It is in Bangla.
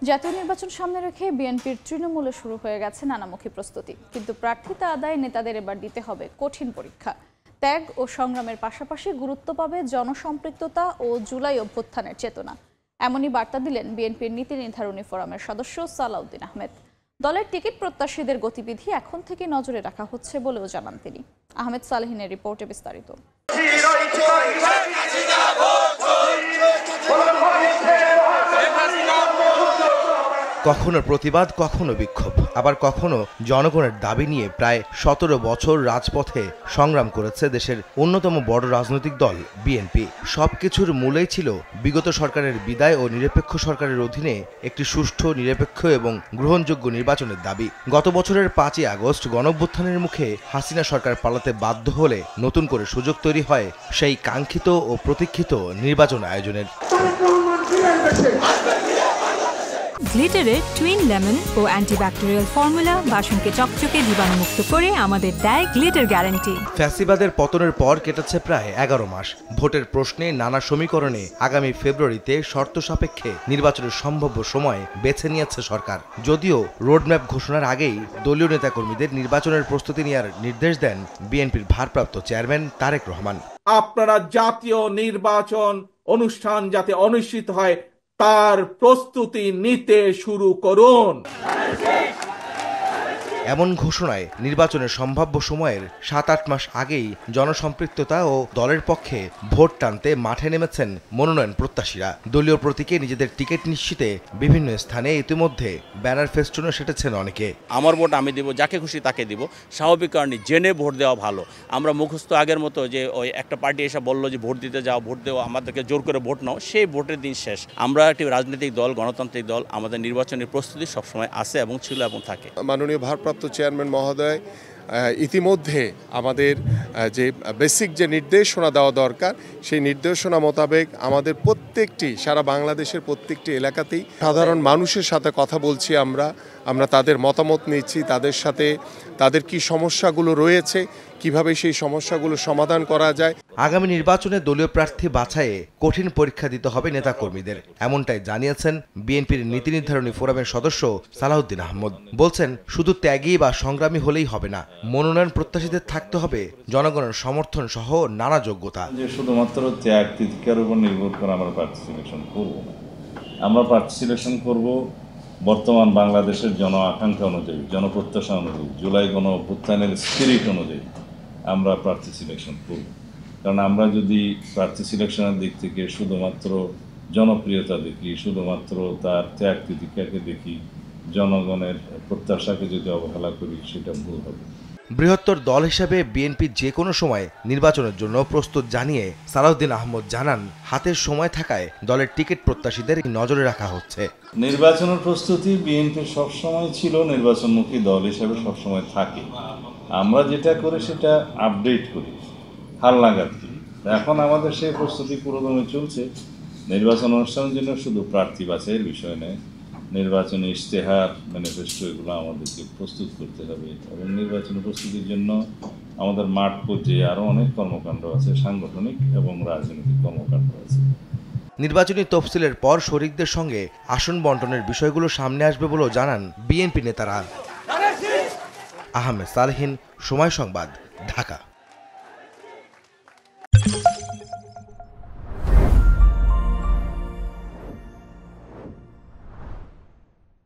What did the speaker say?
জাতীয় নির্বাচন সামনে রেখে বিএনপির তৃণমূলে শুরু হয়ে গেছে নানামুখী প্রস্তুতি, কিন্তু প্রার্থিতা আদায়ে নেতাদের এবার দিতে হবে কঠিন পরীক্ষা। ত্যাগ ও সংগ্রামের পাশাপাশি গুরুত্ব পাবে জনসম্পৃক্ততা ও জুলাই অভ্যুত্থানের চেতনা। এমনই বার্তা দিলেন বিএনপির নীতি নির্ধারণী ফোরামের সদস্য সালাউদ্দিন আহমেদ। দলের টিকিট প্রত্যাশীদের গতিবিধি এখন থেকে নজরে রাখা হচ্ছে বলেও জানান তিনি। আহমেদ সালেহিনের রিপোর্টে বিস্তারিত। কখনো প্রতিবাদ, কখনো বিক্ষোভ, আবার কখনো জনগণের দাবি নিয়ে প্রায় 17 বছর রাজপথে সংগ্রাম করেছে দেশের অন্যতম বড় রাজনৈতিক দল বিএনপি। সবকিছুর মূলেই ছিল বিগত সরকারের বিদায় ও নিরপেক্ষ সরকারের অধীনে একটি সুষ্ঠু, নিরপেক্ষ এবং গ্রহণযোগ্য নির্বাচনের দাবি। গত বছরের 5ই আগস্ট গণঅভ্যুত্থানের মুখে হাসিনা সরকার পালাতে বাধ্য হলে নতুন করে সুযোগ তৈরি হয় সেই কাঙ্ক্ষিত ও প্রতীক্ষিত নির্বাচন আয়োজনের। গ্লিটারের টুইন লেমন ও অ্যান্টিব্যাকটেরিয়াল ফর্মুলা বাসনকে চকচকে জীবাণুমুক্ত করে আমাদের দেয় গ্লিটার গ্যারান্টি। ফ্যাসিবাদের পতনের পর কেটেছে প্রায় 11 মাস। ভোটের প্রশ্নে নানা সমীকরণে আগামী ফেব্রুয়ারিতে শর্ত সাপেক্ষে নির্বাচনের সম্ভাব্য সময় বেছে নিয়েছে সরকার। যদিও রোডম্যাপ ঘোষণার আগেই দলীয় নেতাকর্মীদের নির্বাচনের প্রস্তুতি নেওয়ার নির্দেশ দেন বিএনপির ভারপ্রাপ্ত চেয়ারম্যান তারেক রহমান। আপনারা জাতীয় নির্বাচন অনুষ্ঠান যাতে অনুষ্ঠিত হয় তার প্রস্তুতি নিতে শুরু করুন। এমন ঘোষণায় নির্বাচনের সম্ভাব্য সময়ের 7-8 মাস আগেই জনসম্পৃক্ততা ও দলের পক্ষে ভোট টানতে মাঠে নেমেছেন মনোনয়ন প্রত্যাশীরা। দলীয় প্রতীকে নিজেদের টিকিট নিশ্চিতে বিভিন্ন স্থানে ইতিমধ্যে ব্যানার ফেস্টুনে সেটেছেন অনেকে। আমার ভোট আমি দিব, যাকে খুশি তাকে দিব। স্বাভাবিক কারণে জেনে ভোট দেওয়া ভালো। আমরা মুখস্থ আগের মতো যে ওই একটা পার্টি এসে বললো যে ভোট দিতে যাও, ভোট দেওয়া, আমাদেরকে জোর করে ভোট নাও, সেই ভোটের দিন শেষ। আমরা একটি রাজনৈতিক দল, গণতান্ত্রিক দল, আমাদের নির্বাচনের প্রস্তুতি সবসময় আছে এবং ছিল এবং থাকে। মাননীয় ভারপ্রাপ্ত চেয়ারম্যান মহোদয় ইতিমধ্যে আমাদের যে বেসিক যে নির্দেশনা দেওয়া দরকার সেই নির্দেশনা মোতাবেক আমাদের প্রত্যেকটি সারা বাংলাদেশের প্রত্যেকটি এলাকাতেই সাধারণ মানুষের সাথে কথা বলছি। আমরা তাদের মতামত নিচ্ছি, তাদের সাথে তাদের কি সমস্যাগুলো রয়েছে, কিভাবে সেই সমস্যাগুলো সমাধান করা যায়। আগামী নির্বাচনে দলীয় প্রার্থী বাছাইয়ে কঠিন পরীক্ষা দিতে হবে নেতাকর্মীদের, এমনটাই জানিয়েছেন বিএনপির নীতি নির্ধারণী ফোরামের সদস্য সালাউদ্দিন আহমেদ। বলছেন, শুধু ত্যাগী বা সংগ্রামী হলেই হবে না, মনোনয়ন প্রত্যাশীদের থাকতে হবে জনগণের সমর্থন সহ নানা যোগ্যতা। যে শুধুমাত্র ত্যাগ তিতিকার উপর নির্ভর করে আমরা প্রার্থী সিলেকশন করব না। আমরা প্রার্থী সিলেকশন করব বর্তমান বাংলাদেশের জন আকাঙ্ক্ষা অনুযায়ী, জনপ্রত্যাশা অনুযায়ী, জুলাই গণ অভ্যুত্থানের স্পিরিট অনুযায়ী আমরা প্রার্থী সিলেকশন করব। কারণ আমরা যদি প্রার্থী সিলেকশনের দিক থেকে শুধুমাত্র জনপ্রিয়তা দেখি, শুধুমাত্র তার ত্যাগ তিতিকাকে দেখি, জনগণের প্রত্যাশাকে যদি অবহেলা করি, সেটা ভুল হবে। বৃহত্তর দল হিসেবে বিএনপি যে কোনো সময় নির্বাচনের জন্য প্রস্তুত জানিয়ে সালাউদ্দিন আহমেদ জানান, হাতের সময় থাকায় দলের টিকিট প্রত্যাশীদের নজরে রাখা হচ্ছে। নির্বাচনের প্রস্তুতি বিএনপি সবসময় ছিল, নির্বাচনমুখী দল হিসেবে সবসময় থাকে। আমরা যেটা করি সেটা আপডেট করি, হালনাগাদ করি। এখন আমাদের সেই প্রস্তুতি পুরোদমে চলছে। নির্বাচন অনুষ্ঠানের জন্য শুধু প্রার্থী বাছাইয়ের বিষয় নয়, নির্বাচনী ইশতেহার, ম্যানিফেস্টো এগুলো আমাদেরকে প্রস্তুত করতে হবে এবং নির্বাচনী প্রস্তুতির জন্য আমাদের মাঠ পর্যায়ে আরও অনেক কর্মকাণ্ড আছে, সাংগঠনিক এবং রাজনৈতিক কর্মকাণ্ড আছে। নির্বাচনী তফসিলের পর শরিকদের সঙ্গে আসন বন্টনের বিষয়গুলো সামনে আসবে বলেও জানান বিএনপি নেতারা। আহমেদ সালেহিন, সময় সংবাদ, ঢাকা।